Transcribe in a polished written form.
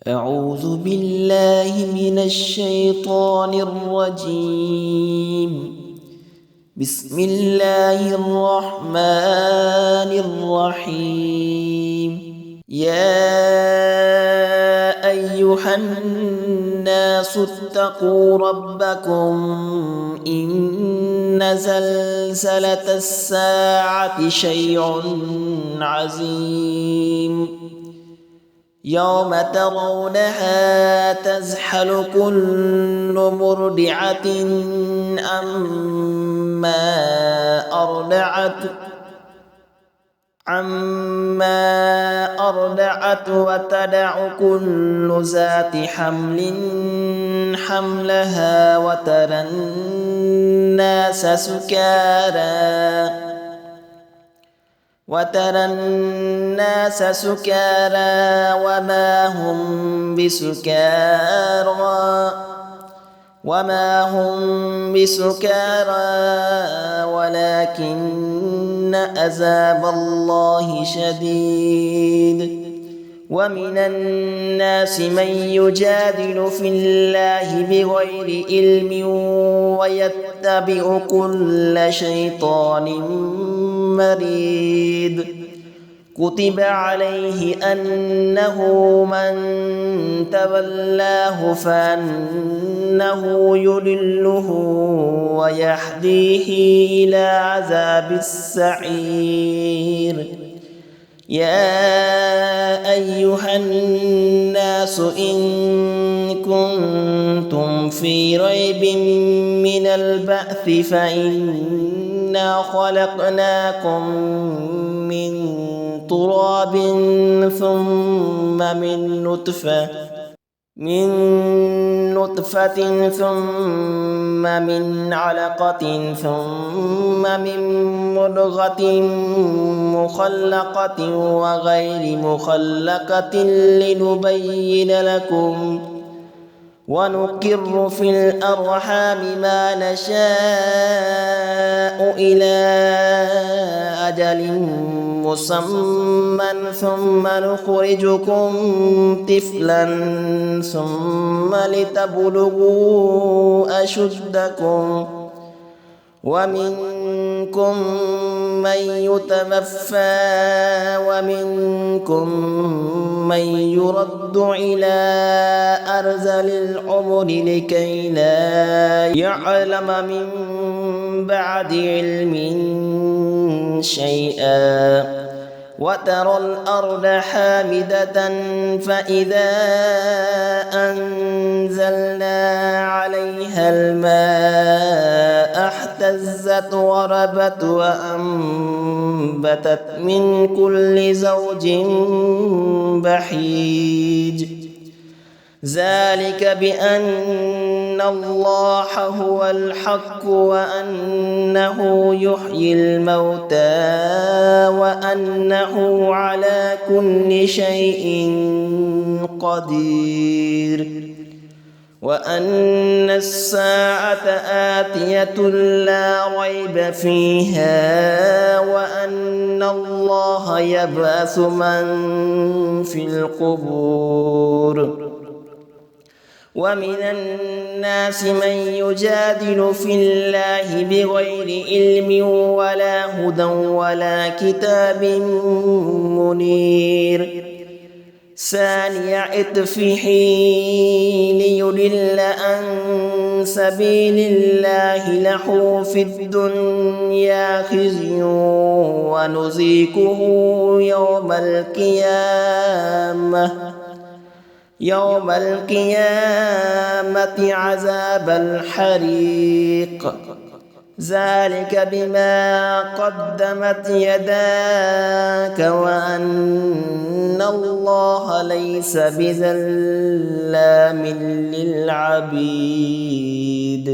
أعوذ بالله من الشيطان الرجيم. بسم الله الرحمن الرحيم. يا أيها الناس اتقوا ربكم إن زلزلة الساعة شيء عظيم يوم ترونها تذهل كل مرضعة عما أرضعت وتدع كل ذات حمل حملها وترى الناس سكارى وما هم بسكارى ولكن عذاب الله شديد. ومن الناس من يجادل في الله بغير علم ويتبع كل شيطان مريد. كتب عليه أنه من تولاه فأنه يضله ويهديه إلى عذاب السعير. يا أيها الناس إن كنتم في ريب من البعث فإنا خلقناكم من تراب ثم من نطفة ثم من علقة ثم من مضغة مخلقة وغير مخلقة لنبين لكم ونقر في الأرحام ما نشاء إلى أجل مسمى ثم نخرجكم طفلا ثم لتبلغوا أشدكم ومنكم من يتوفى ومنكم من يرد إلى أرذل العمر لكي لا يعلم من بعد علم شيئا. وترى الأرض حامدة فإذا أنزلنا عليها الماء اهتزت وربت وأنبتت من كل زوج بهيج. ذلك بأن الله هو الحق وأنه يحيي الموتى وأنه على كل شيء قدير وأن الساعة آتية لا ريب فيها وأن الله يبعث من في القبور. ومن الناس من يجادل في الله بغير علم ولا هدى ولا كتاب منير. ثاني عطفه ليضل عن سبيل الله له في الدنيا خزي ونذيقه يوم القيامة عذاب الحريق. ذلك بما قدمت يداك وأن الله ليس بظلام للعبيد.